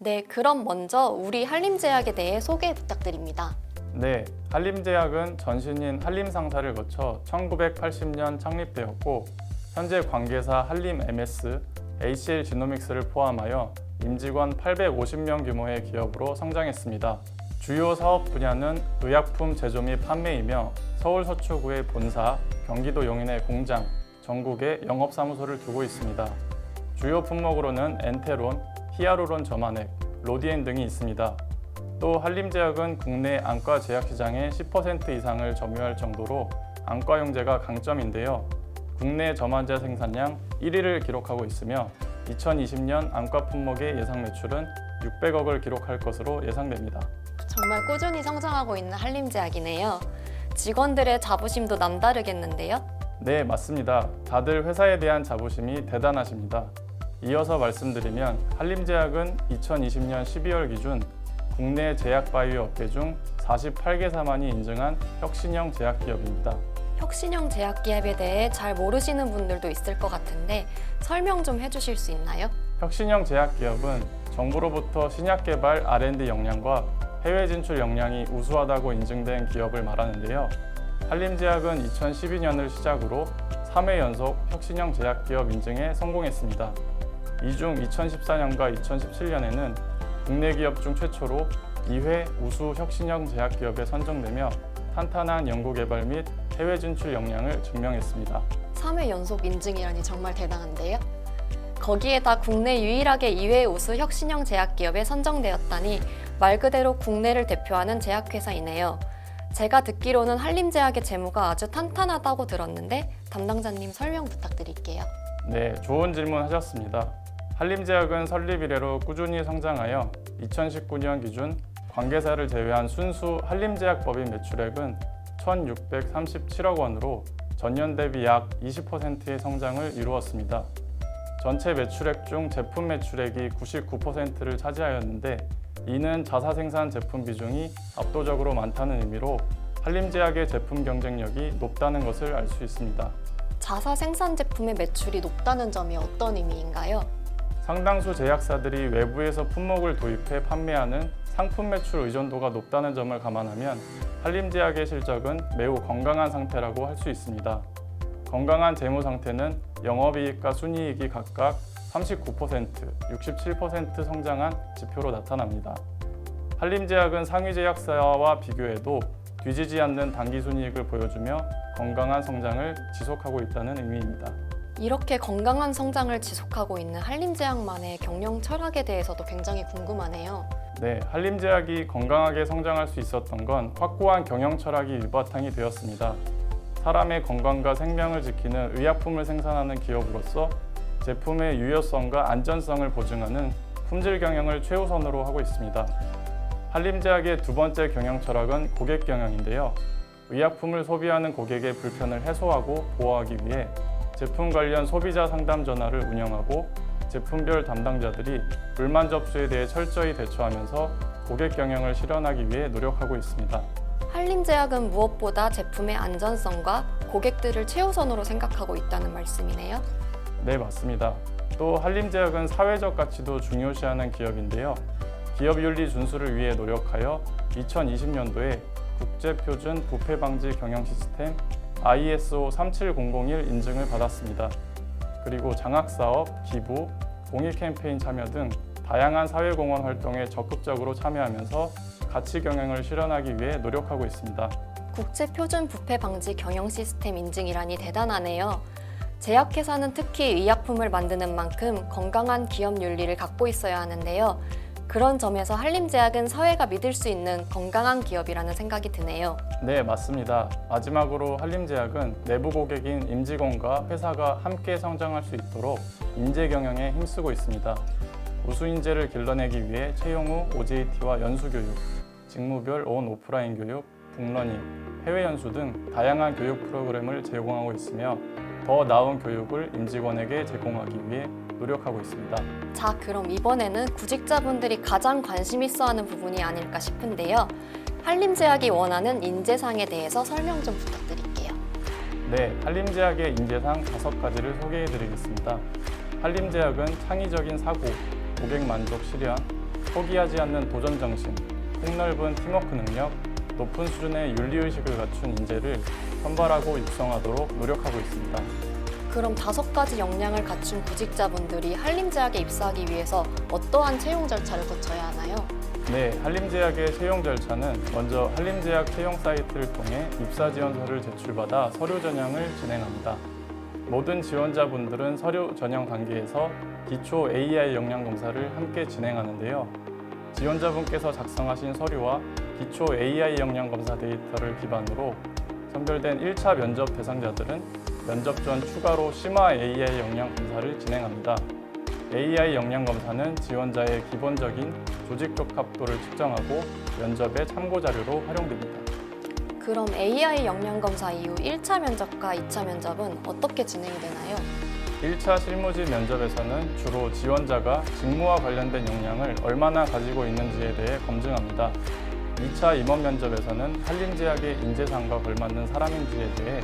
네, 그럼 먼저 우리 한림제약에 대해 소개 부탁드립니다. 네, 한림제약은 전신인 한림상사를 거쳐 1980년 창립되었고 현재 관계사 한림MS, HL지노믹스를 포함하여 임직원 850명 규모의 기업으로 성장했습니다. 주요 사업 분야는 의약품 제조 및 판매이며 서울 서초구의 본사, 경기도 용인의 공장, 전국에 영업사무소를 두고 있습니다. 주요 품목으로는 엔테론, 히아루론 점화액, 로디엔 등이 있습니다. 또 한림제약은 국내 안과 제약 시장의 10% 이상을 점유할 정도로 안과용제가 강점인데요. 국내 점화제 생산량 1위를 기록하고 있으며 2020년 안과 품목의 예상 매출은 600억을 기록할 것으로 예상됩니다. 정말 꾸준히 성장하고 있는 한림제약이네요. 직원들의 자부심도 남다르겠는데요? 네, 맞습니다. 다들 회사에 대한 자부심이 대단하십니다. 이어서 말씀드리면 한림제약은 2020년 12월 기준 국내 제약바이오 업계 중 48개사만이 인증한 혁신형 제약기업입니다. 혁신형 제약기업에 대해 잘 모르시는 분들도 있을 것 같은데 설명 좀 해주실 수 있나요? 혁신형 제약기업은 정부로부터 신약 개발 R&D 역량과 해외 진출 역량이 우수하다고 인증된 기업을 말하는데요. 한림제약은 2012년을 시작으로 3회 연속 혁신형 제약기업 인증에 성공했습니다. 이 중 2014년과 2017년에는 국내 기업 중 최초로 2회 우수 혁신형 제약기업에 선정되며 탄탄한 연구개발 및 해외 진출 역량을 증명했습니다. 3회 연속 인증이라니 정말 대단한데요? 거기에다 국내 유일하게 2회 우수 혁신형 제약기업에 선정되었다니 말 그대로 국내를 대표하는 제약회사이네요. 제가 듣기로는 한림제약의 재무가 아주 탄탄하다고 들었는데 담당자님 설명 부탁드릴게요. 네, 좋은 질문 하셨습니다. 한림제약은 설립 이래로 꾸준히 성장하여 2019년 기준 관계사를 제외한 순수 한림제약법인 매출액은 1,637억 원으로 전년 대비 약 20%의 성장을 이루었습니다. 전체 매출액 중 제품 매출액이 99%를 차지하였는데 이는 자사생산 제품 비중이 압도적으로 많다는 의미로 한림제약의 제품 경쟁력이 높다는 것을 알 수 있습니다. 자사 생산 제품의 매출이 높다는 점이 어떤 의미인가요? 상당수 제약사들이 외부에서 품목을 도입해 판매하는 상품 매출 의존도가 높다는 점을 감안하면 한림제약의 실적은 매우 건강한 상태라고 할 수 있습니다. 건강한 재무 상태는 영업이익과 순이익이 각각 39%, 67% 성장한 지표로 나타납니다. 한림제약은 상위 제약사와 비교해도 뒤지지 않는 당기순이익을 보여주며 건강한 성장을 지속하고 있다는 의미입니다. 이렇게 건강한 성장을 지속하고 있는 한림제약만의 경영 철학에 대해서도 굉장히 궁금하네요. 네, 한림제약이 건강하게 성장할 수 있었던 건 확고한 경영 철학이 밑바탕이 되었습니다. 사람의 건강과 생명을 지키는 의약품을 생산하는 기업으로서 제품의 유효성과 안전성을 보증하는 품질 경영을 최우선으로 하고 있습니다. 한림제약의 두 번째 경영 철학은 고객 경영인데요. 의약품을 소비하는 고객의 불편을 해소하고 보호하기 위해 제품 관련 소비자 상담 전화를 운영하고 제품별 담당자들이 불만 접수에 대해 철저히 대처하면서 고객 경영을 실현하기 위해 노력하고 있습니다. 한림제약은 무엇보다 제품의 안전성과 고객들을 최우선으로 생각하고 있다는 말씀이네요. 네, 맞습니다. 또 한림제약은 사회적 가치도 중요시하는 기업인데요. 기업윤리 준수를 위해 노력하여 2020년도에 국제표준 부패 방지 경영 시스템 ISO 37001 인증을 받았습니다. 그리고 장학사업, 기부, 공익 캠페인 참여 등 다양한 사회공헌 활동에 적극적으로 참여하면서 가치 경영을 실현하기 위해 노력하고 있습니다. 국제표준 부패 방지 경영 시스템 인증이라니 대단하네요. 제약회사는 특히 의약품을 만드는 만큼 건강한 기업 윤리를 갖고 있어야 하는데요. 그런 점에서 한림제약은 사회가 믿을 수 있는 건강한 기업이라는 생각이 드네요. 네, 맞습니다. 마지막으로 한림제약은 내부 고객인 임직원과 회사가 함께 성장할 수 있도록 인재 경영에 힘쓰고 있습니다. 우수 인재를 길러내기 위해 채용 후 OJT와 연수교육, 직무별 온 오프라인 교육, 북러닝, 해외 연수 등 다양한 교육 프로그램을 제공하고 있으며 더 나은 교육을 임직원에게 제공하기 위해 노력하고 있습니다. 자, 그럼 이번에는 구직자분들이 가장 관심 있어 하는 부분이 아닐까 싶은데요. 한림제약이 원하는 인재상에 대해서 설명 좀 부탁드릴게요. 네, 한림제약의 인재상 5가지를 소개해 드리겠습니다. 한림제약은 창의적인 사고, 고객 만족 실현, 포기하지 않는 도전 정신, 폭넓은 팀워크 능력, 높은 수준의 윤리의식을 갖춘 인재를 선발하고 육성하도록 노력하고 있습니다. 그럼 5가지 역량을 갖춘 구직자분들이 한림제약에 입사하기 위해서 어떠한 채용 절차를 거쳐야 하나요? 네, 한림제약의 채용 절차는 먼저 한림제약 채용 사이트를 통해 입사 지원서를 제출받아 서류 전형을 진행합니다. 모든 지원자분들은 서류 전형 단계에서 기초 AI 역량 검사를 함께 진행하는데요. 지원자분께서 작성하신 서류와 기초 AI 역량 검사 데이터를 기반으로 선별된 1차 면접 대상자들은 면접 전 추가로 심화 AI 역량 검사를 진행합니다. AI 역량 검사는 지원자의 기본적인 조직 적합도를 측정하고 면접의 참고 자료로 활용됩니다. 그럼 AI 역량 검사 이후 1차 면접과 2차 면접은 어떻게 진행이 되나요? 1차 실무지 면접에서는 주로 지원자가 직무와 관련된 역량을 얼마나 가지고 있는지에 대해 검증합니다. 2차 임원 면접에서는 한림제약의 인재상과 걸맞는 사람인지에 대해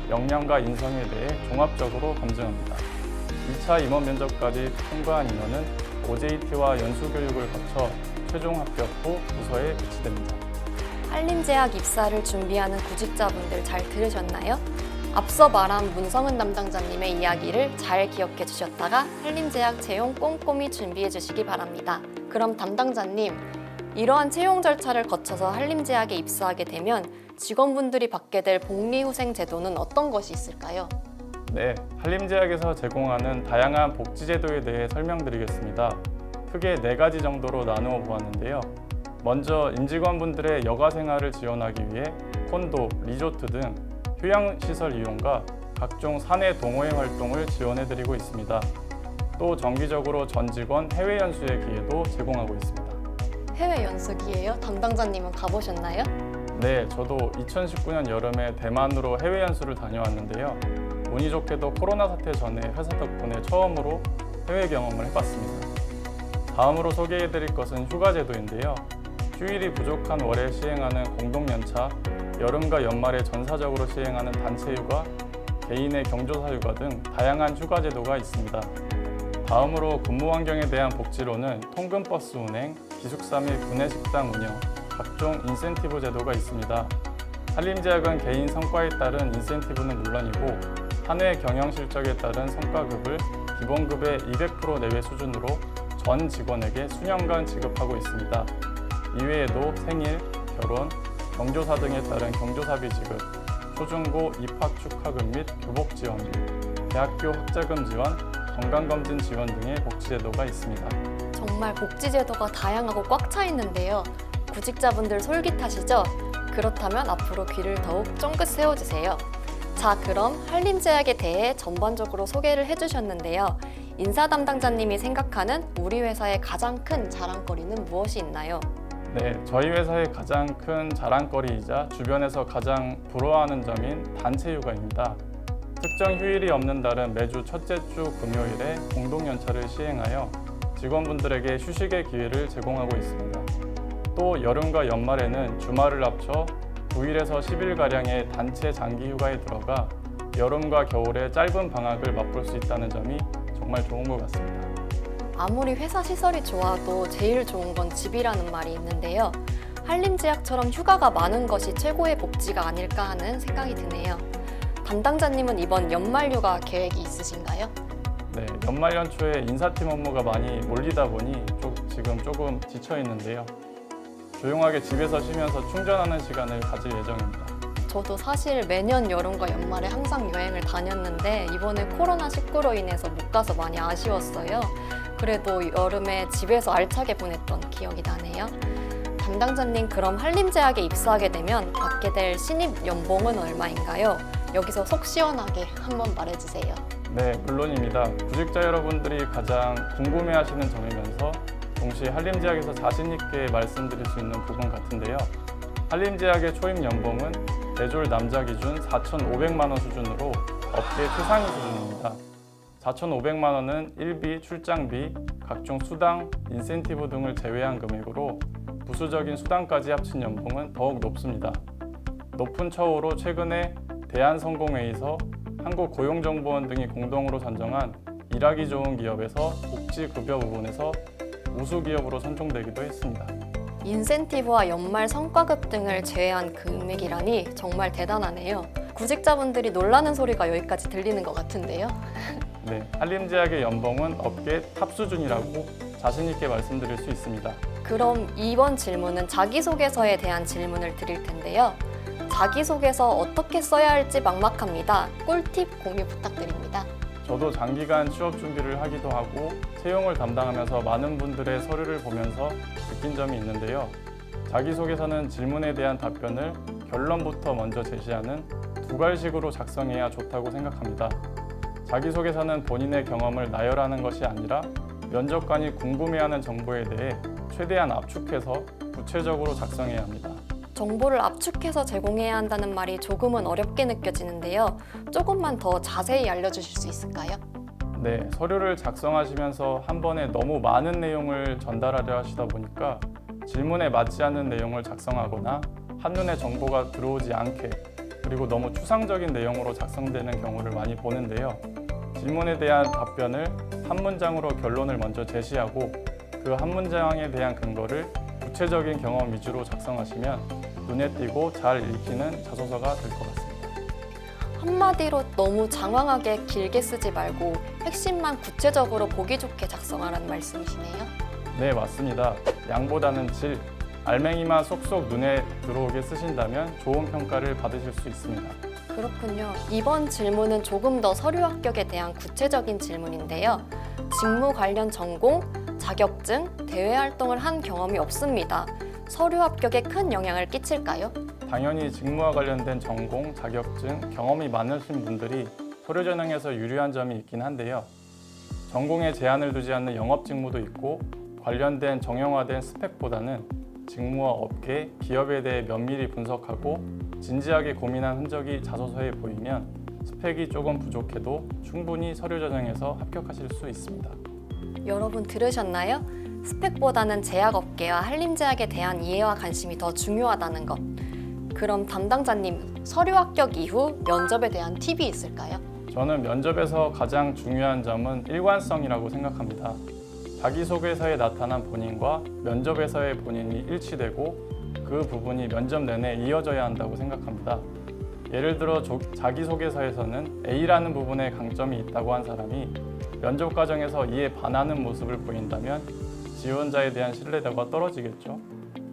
역량과 인성에 대해 종합적으로 검증합니다. 2차 임원 면접까지 통과한 인원은 OJT와 연수교육을 거쳐 최종 합격 후 부서에 배치됩니다. 한림제약 입사를 준비하는 구직자분들 잘 들으셨나요? 앞서 말한 문성은 담당자님의 이야기를 잘 기억해 주셨다가 한림제약 채용 꼼꼼히 준비해 주시기 바랍니다. 그럼 담당자님, 이러한 채용 절차를 거쳐서 한림제약에 입사하게 되면 직원분들이 받게 될 복리후생 제도는 어떤 것이 있을까요? 네, 한림제약에서 제공하는 다양한 복지제도에 대해 설명드리겠습니다. 크게 4가지 정도로 나누어 보았는데요. 먼저 임직원분들의 여가 생활을 지원하기 위해 콘도, 리조트 등 휴양시설 이용과 각종 사내 동호회 활동을 지원해드리고 있습니다. 또 정기적으로 전 직원 해외 연수의 기회도 제공하고 있습니다. 해외 연수기예요? 담당자님은 가보셨나요? 네, 저도 2019년 여름에 대만으로 해외 연수를 다녀왔는데요. 운이 좋게도 코로나 사태 전에 회사 덕분에 처음으로 해외 경험을 해봤습니다. 다음으로 소개해드릴 것은 휴가제도인데요. 휴일이 부족한 월에 시행하는 공동연차, 여름과 연말에 전사적으로 시행하는 단체휴가, 개인의 경조사 휴가 등 다양한 휴가제도가 있습니다. 다음으로 근무 환경에 대한 복지로는 통근버스 운행, 기숙사 및 구내식당 운영, 각종 인센티브 제도가 있습니다. 한림제약은 개인 성과에 따른 인센티브는 물론이고 한 해 경영 실적에 따른 성과급을 기본급의 200% 내외 수준으로 전 직원에게 수년간 지급하고 있습니다. 이외에도 생일, 결혼, 경조사 등에 따른 경조사비 지급, 초중고 입학 축하금 및 교복 지원비, 대학교 학자금 지원, 건강검진 지원 등의 복지제도가 있습니다. 정말 복지제도가 다양하고 꽉 차 있는데요. 구직자분들 솔깃하시죠? 그렇다면 앞으로 귀를 더욱 쫑긋 세워주세요. 자, 그럼 한림제약에 대해 전반적으로 소개를 해주셨는데요. 인사 담당자님이 생각하는 우리 회사의 가장 큰 자랑거리는 무엇이 있나요? 네, 저희 회사의 가장 큰 자랑거리이자 주변에서 가장 부러워하는 점인 단체 휴가입니다. 특정 휴일이 없는 달은 매주 첫째 주 금요일에 공동연차를 시행하여 직원분들에게 휴식의 기회를 제공하고 있습니다. 또 여름과 연말에는 주말을 합쳐 9일에서 10일가량의 단체 장기 휴가에 들어가 여름과 겨울의 짧은 방학을 맛볼 수 있다는 점이 정말 좋은 것 같습니다. 아무리 회사 시설이 좋아도 제일 좋은 건 집이라는 말이 있는데요. 한림제약처럼 휴가가 많은 것이 최고의 복지가 아닐까 하는 생각이 드네요. 담당자님은 이번 연말 휴가 계획이 있으신가요? 네, 연말 연초에 인사팀 업무가 많이 몰리다 보니 지금 조금 지쳐 있는데요. 조용하게 집에서 쉬면서 충전하는 시간을 가질 예정입니다. 저도 사실 매년 여름과 연말에 항상 여행을 다녔는데 이번에 코로나19로 인해서 못 가서 많이 아쉬웠어요. 그래도 여름에 집에서 알차게 보냈던 기억이 나네요. 담당자님, 그럼 한림제약에 입사하게 되면 받게 될 신입 연봉은 얼마인가요? 여기서 속 시원하게 한번 말해주세요. 네, 물론입니다. 구직자 여러분들이 가장 궁금해하시는 점이면서 동시에 한림제약에서 자신 있게 말씀드릴 수 있는 부분 같은데요. 한림제약의 초임 연봉은 대졸 남자 기준 4,500만 원 수준으로 업계 최상위 수준입니다. 4,500만 원은 일비, 출장비, 각종 수당, 인센티브 등을 제외한 금액으로 부수적인 수당까지 합친 연봉은 더욱 높습니다. 높은 처우로 최근에 대한성공회의소, 한국고용정보원 등이 공동으로 선정한 일하기 좋은 기업에서 복지급여 부분에서 우수 기업으로 선정되기도 했습니다. 인센티브와 연말 성과급 등을 제외한 금액이라니 정말 대단하네요. 구직자분들이 놀라는 소리가 여기까지 들리는 것 같은데요. 네, 한림제약의 연봉은 업계 탑 수준이라고 자신 있게 말씀드릴 수 있습니다. 그럼 이번 질문은 자기소개서에 대한 질문을 드릴 텐데요. 자기소개서 어떻게 써야 할지 막막합니다. 꿀팁 공유 부탁드립니다. 저도 장기간 취업 준비를 하기도 하고 채용을 담당하면서 많은 분들의 서류를 보면서 느낀 점이 있는데요. 자기소개서는 질문에 대한 답변을 결론부터 먼저 제시하는 두괄식으로 작성해야 좋다고 생각합니다. 자기소개서는 본인의 경험을 나열하는 것이 아니라 면접관이 궁금해하는 정보에 대해 최대한 압축해서 구체적으로 작성해야 합니다. 정보를 압축해서 제공해야 한다는 말이 조금은 어렵게 느껴지는데요. 조금만 더 자세히 알려주실 수 있을까요? 네, 서류를 작성하시면서 한 번에 너무 많은 내용을 전달하려 하시다 보니까 질문에 맞지 않는 내용을 작성하거나 한눈에 정보가 들어오지 않게 그리고 너무 추상적인 내용으로 작성되는 경우를 많이 보는데요. 질문에 대한 답변을 한 문장으로 결론을 먼저 제시하고 그 한 문장에 대한 근거를 구체적인 경험 위주로 작성하시면 눈에 띄고 잘 읽히는 자소서가 될 것 같습니다. 한마디로 너무 장황하게 길게 쓰지 말고 핵심만 구체적으로 보기 좋게 작성하라는 말씀이시네요. 네, 맞습니다. 양보다는 질, 알맹이만 쏙쏙 눈에 들어오게 쓰신다면 좋은 평가를 받으실 수 있습니다. 그렇군요. 이번 질문은 조금 더 서류 합격에 대한 구체적인 질문인데요. 직무 관련 전공, 자격증, 대외 활동을 한 경험이 없습니다. 서류 합격에 큰 영향을 끼칠까요? 당연히 직무와 관련된 전공, 자격증, 경험이 많으신 분들이 서류 전형에서 유리한 점이 있긴 한데요. 전공에 제한을 두지 않는 영업 직무도 있고 관련된 정형화된 스펙보다는 직무와 업계, 기업에 대해 면밀히 분석하고 진지하게 고민한 흔적이 자소서에 보이면 스펙이 조금 부족해도 충분히 서류 전형에서 합격하실 수 있습니다. 여러분 들으셨나요? 스펙보다는 제약업계와 한림제약에 대한 이해와 관심이 더 중요하다는 것. 그럼 담당자님, 서류 합격 이후 면접에 대한 팁이 있을까요? 저는 면접에서 가장 중요한 점은 일관성이라고 생각합니다. 자기소개서에 나타난 본인과 면접에서의 본인이 일치되고 그 부분이 면접 내내 이어져야 한다고 생각합니다. 예를 들어 자기소개서에서는 A라는 부분에 강점이 있다고 한 사람이 면접 과정에서 이에 반하는 모습을 보인다면 지원자에 대한 신뢰도가 떨어지겠죠.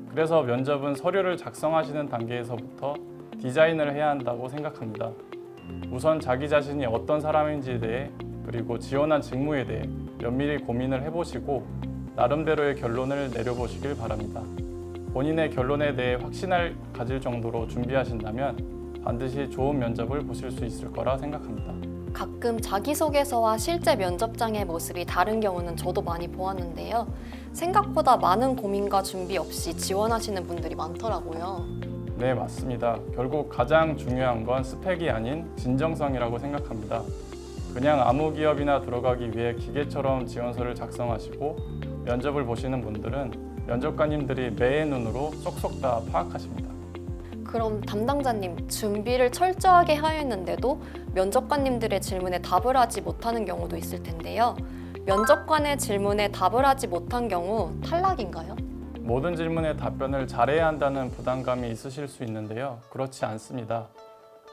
그래서 면접은 서류를 작성하시는 단계에서부터 디자인을 해야 한다고 생각합니다. 우선 자기 자신이 어떤 사람인지에 대해 그리고 지원한 직무에 대해 면밀히 고민을 해보시고 나름대로의 결론을 내려보시길 바랍니다. 본인의 결론에 대해 확신을 가질 정도로 준비하신다면 반드시 좋은 면접을 보실 수 있을 거라 생각합니다. 가끔 자기소개서와 실제 면접장의 모습이 다른 경우는 저도 많이 보았는데요. 생각보다 많은 고민과 준비 없이 지원하시는 분들이 많더라고요. 네, 맞습니다. 결국 가장 중요한 건 스펙이 아닌 진정성이라고 생각합니다. 그냥 아무 기업이나 들어가기 위해 기계처럼 지원서를 작성하시고 면접을 보시는 분들은 면접관님들이 매의 눈으로 쏙쏙 다 파악하십니다. 그럼 담당자님, 준비를 철저하게 하였는데도 면접관님들의 질문에 답을 하지 못하는 경우도 있을 텐데요. 면접관의 질문에 답을 하지 못한 경우 탈락인가요? 모든 질문에 답변을 잘해야 한다는 부담감이 있으실 수 있는데요. 그렇지 않습니다.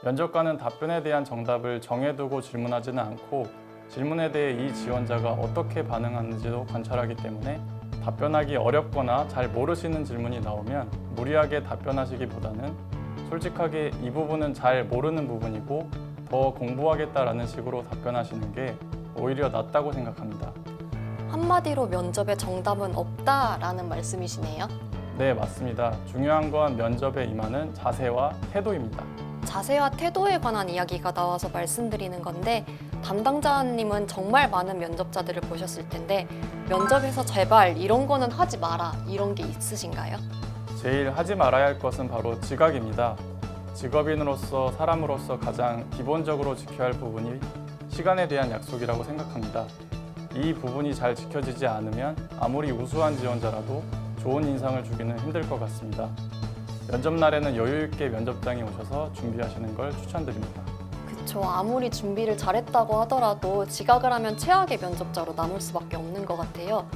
면접관은 답변에 대한 정답을 정해두고 질문하지는 않고 질문에 대해 이 지원자가 어떻게 반응하는지도 관찰하기 때문에 답변하기 어렵거나 잘 모르시는 질문이 나오면 무리하게 답변하시기보다는 솔직하게 이 부분은 잘 모르는 부분이고 더 공부하겠다라는 식으로 답변하시는 게 오히려 낫다고 생각합니다. 한마디로 면접에 정답은 없다라는 말씀이시네요. 네, 맞습니다. 중요한 건 면접에 임하는 자세와 태도입니다. 자세와 태도에 관한 이야기가 나와서 말씀드리는 건데 담당자님은 정말 많은 면접자들을 보셨을 텐데 면접에서 제발 이런 거는 하지 마라 이런 게 있으신가요? 제일 하지 말아야 할 것은 바로 지각입니다. 직업인으로서 사람으로서 가장 기본적으로 지켜야 할 부분이 시간에 대한 약속이라고 생각합니다. 이 부분이 잘 지켜지지 않으면 아무리 우수한 지원자라도 좋은 인상을 주기는 힘들 것 같습니다. 면접 날에는 여유 있게 면접장에 오셔서 준비하시는 걸 추천드립니다. 그쵸, 아무리 준비를 잘했다고 하더라도 지각을 하면 최악의 면접자로 남을 수밖에 없는 것 같아요.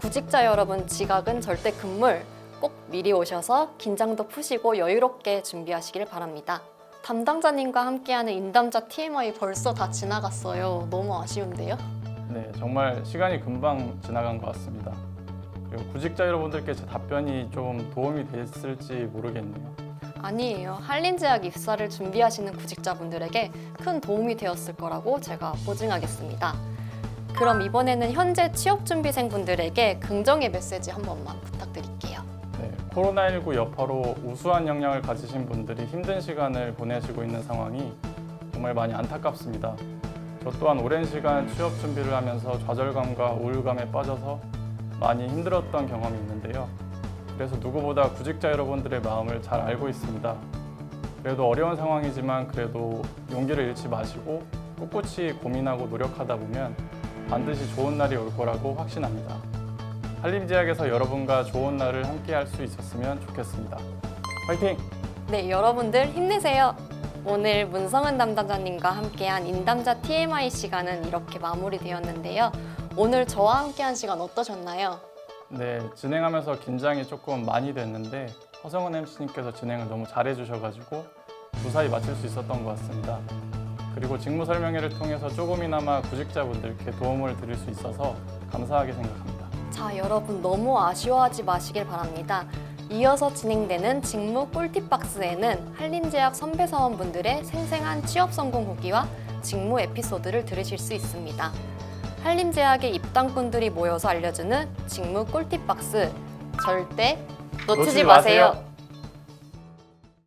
구직자 여러분, 지각은 절대 금물. 꼭 미리 오셔서 긴장도 푸시고 여유롭게 준비하시길 바랍니다. 담당자님과 함께하는 인담자 TMI 벌써 다 지나갔어요. 너무 아쉬운데요? 네, 정말 시간이 금방 지나간 것 같습니다. 그리고 구직자 여러분들께 제 답변이 좀 도움이 됐을지 모르겠네요. 아니에요. 한림제약 입사를 준비하시는 구직자분들에게 큰 도움이 되었을 거라고 제가 보증하겠습니다. 그럼 이번에는 현재 취업준비생분들에게 긍정의 메시지 한 번만 부탁드릴게요. 네, 코로나19 여파로 우수한 역량을 가지신 분들이 힘든 시간을 보내시고 있는 상황이 정말 많이 안타깝습니다. 저 또한 오랜 시간 취업 준비를 하면서 좌절감과 우울감에 빠져서 많이 힘들었던 경험이 있는데요. 그래서 누구보다 구직자 여러분들의 마음을 잘 알고 있습니다. 그래도 어려운 상황이지만 그래도 용기를 잃지 마시고 꿋꿋이 고민하고 노력하다 보면 반드시 좋은 날이 올 거라고 확신합니다. 한림제약에서 여러분과 좋은 날을 함께 할 수 있었으면 좋겠습니다. 화이팅! 네, 여러분들 힘내세요. 오늘 문성은 담당자님과 함께한 인담자 TMI 시간은 이렇게 마무리되었는데요. 오늘 저와 함께한 시간 어떠셨나요? 네, 진행하면서 긴장이 조금 많이 됐는데 허성은 MC님께서 진행을 너무 잘해주셔가지고 무사히 마칠 수 있었던 것 같습니다. 그리고 직무 설명회를 통해서 조금이나마 구직자분들께 도움을 드릴 수 있어서 감사하게 생각합니다. 자, 여러분 너무 아쉬워하지 마시길 바랍니다. 이어서 진행되는 직무 꿀팁 박스에는 한림제약 선배 사원분들의 생생한 취업 성공 후기와 직무 에피소드를 들으실 수 있습니다. 한림제약의 입당꾼들이 모여서 알려주는 직무 꿀팁 박스, 절대 놓치지 마세요.